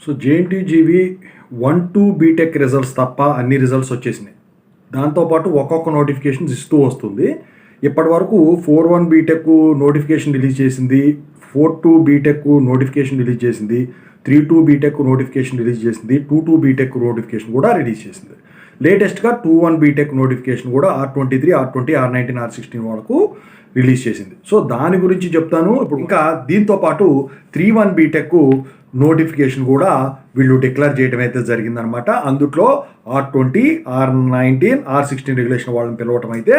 So జేఎన్టీజీవి 1-2 BTech results తప్ప అన్ని results వచ్చేసినాయి. దాంతోపాటు ఒక్కొక్క నోటిఫికేషన్స్ ఇస్తూ వస్తుంది. ఇప్పటి వరకు 4-1 బీటెక్ నోటిఫికేషన్ రిలీజ్ చేసింది, 4-2 బీటెక్ నోటిఫికేషన్ రిలీజ్ చేసింది, 3-2 బీటెక్ నోటిఫికేషన్ రిలీజ్ చేసింది, 2-2 బీటెక్ నోటిఫికేషన్ కూడా రిలీజ్ చేసింది. లేటెస్ట్గా 2-1 బీటెక్ నోటిఫికేషన్ కూడా R23, R20, R19, R16 వాళ్ళకు రిలీజ్ చేసింది. సో దాని గురించి చెప్తాను ఇప్పుడు. ఇంకా దీంతో పాటు 3-1 బీటెక్ నోటిఫికేషన్ కూడా వీళ్ళు డిక్లేర్ చేయడం అయితే జరిగిందనమాట. అందుట్లో R20, R19, R16 రెగ్యులేషన్ వాళ్ళని పిలవటం అయితే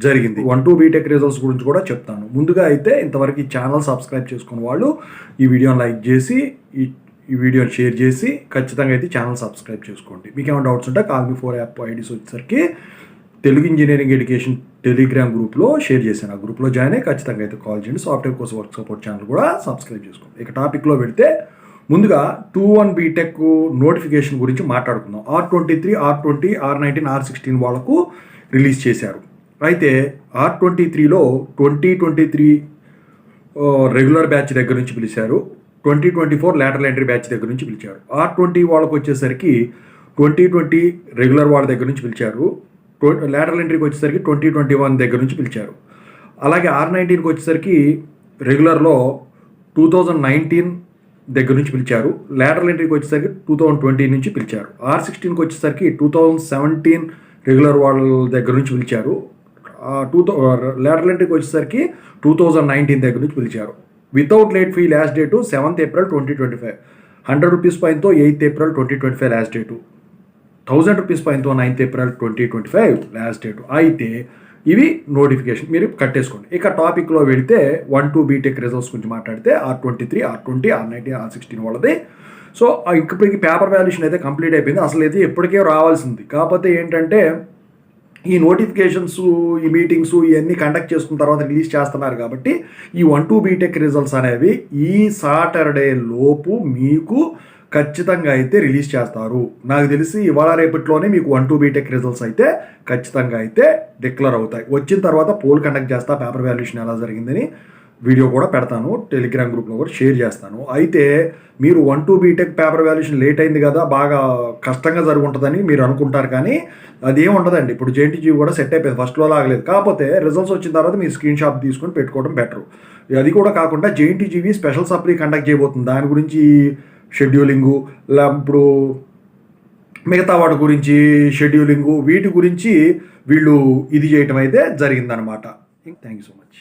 జరిగింది. 1-2 బీటెక్ రిజల్ట్స్ గురించి కూడా చెప్తాను. ముందుగా అయితే ఇంతవరకు ఈ ఛానల్ సబ్స్క్రైబ్ చేసుకున్న వాళ్ళు ఈ వీడియోని లైక్ చేసి ఈ వీడియోని షేర్ చేసి ఖచ్చితంగా అయితే ఛానల్ సబ్స్క్రైబ్ చేసుకోండి. మీకు ఏమైనా డౌట్స్ ఉంటే Call-Me4 యాప్ ఐడీస్ వచ్చేసరికి తెలుగు ఇంజనీరింగ్ ఎడ్యుకేషన్ టెలిగ్రామ్ గ్రూప్లో షేర్ చేశాను. ఆ గ్రూప్లో జాయిన్ అయ్యి ఖచ్చితంగా అయితే కాల్ చేయండి. Software course work support channel కూడా సబ్స్క్రైబ్ చేసుకోండి. ఇక టాపిక్లో పెడితే ముందుగా 2-1 బీటెక్ నోటిఫికేషన్ గురించి మాట్లాడుకుందాం. R23, R20, R19, R16 వాళ్ళకు రిలీజ్ చేశారు. అయితే R23లో 2023 రెగ్యులర్ బ్యాచ్ దగ్గర నుంచి పిలిచారు, 2024 లాటరల్ ఎంట్రీ బ్యాచ్ దగ్గర నుంచి పిలిచారు. R20 వాళ్ళకు వచ్చేసరికి 2020 రెగ్యులర్ వాళ్ళ దగ్గర నుంచి పిలిచారు, లాటరల్ ఎంట్రీకి వచ్చేసరికి 2021 దగ్గర నుంచి పిలిచారు. అలాగే R19కి వచ్చేసరికి రెగ్యులర్లో 2019 దగ్గర నుంచి పిలిచారు, లాటరల్ ఎంట్రీకి వచ్చేసరికి 2020 నుంచి పిలిచారు. R16కి వచ్చేసరికి 2017 రెగ్యులర్ వాళ్ళ దగ్గర నుంచి పిలిచారు, లాటరల్ ఎంట్రీకి వచ్చేసరికి 2019 దగ్గర నుంచి పిలిచారు. Without late fee last date 7th April 2025, 100 rupees ఫైన్తో 8th April 2025 last date, 1000 rupees ఫైన్తో 9th April 2025 లాస్ట్ డేటు. అయితే ఇవి నోటిఫికేషన్ మీరు కట్టేసుకోండి. ఇక టాపిక్లో వెళితే 1-2 బీటెక్ రిజల్ట్స్ గురించి మాట్లాడితే R23, R20, R19, R16 వాళ్ళది. సో ఇప్పటికి పేపర్ వాల్యుయేషన్ అయితే కంప్లీట్ అయిపోయింది. అసలు అయితే ఎప్పటికే రావాల్సింది. కాకపోతే ఏంటంటే ఈ నోటిఫికేషన్స్, ఈ మీటింగ్స్ ఇవన్నీ కండక్ట్ చేసుకున్న తర్వాత రిలీజ్ చేస్తున్నారు కాబట్టి ఈ 1-2 బీటెక్ రిజల్ట్స్ అనేవి ఈ సాటర్డే లోపు మీకు ఖచ్చితంగా అయితే రిలీజ్ చేస్తారు. నాకు తెలిసి ఇవాళ రేపట్లోనే మీకు 1-2 బీటెక్ రిజల్ట్స్ అయితే ఖచ్చితంగా అయితే డిక్లేర్ అవుతాయి. వచ్చిన తర్వాత పోల్ కండక్ట్ చేస్తా, పేపర్ వాల్యుయేషన్ ఎలా జరిగిందని వీడియో కూడా పెడతాను, టెలిగ్రామ్ గ్రూప్లో కూడా షేర్ చేస్తాను. అయితే మీరు 1-2 బీటెక్ పేపర్ వాల్యుయేషన్ లేట్ అయింది కదా, బాగా కష్టంగా జరుగుంటుందని మీరు అనుకుంటారు, కానీ అదేం ఉండదండి. ఇప్పుడు జేఎన్టీజీవి కూడా సెట్ అయిపోయింది, ఫస్ట్లో లాగలేదు. కాకపోతే రిజల్ట్స్ వచ్చిన తర్వాత మీరు స్క్రీన్ షాట్ తీసుకొని పెట్టుకోవడం బెటర్. అది కూడా కాకుండా జేఎన్టీజీవి స్పెషల్ సప్లీ కండక్ట్ చేయబోతుంది. దాని గురించి షెడ్యూలింగు, ఇప్పుడు మిగతా వాటి గురించి షెడ్యూలింగు, వీటి గురించి వీళ్ళు ఇది చేయటం అయితే జరిగిందనమాట. Thank you so much.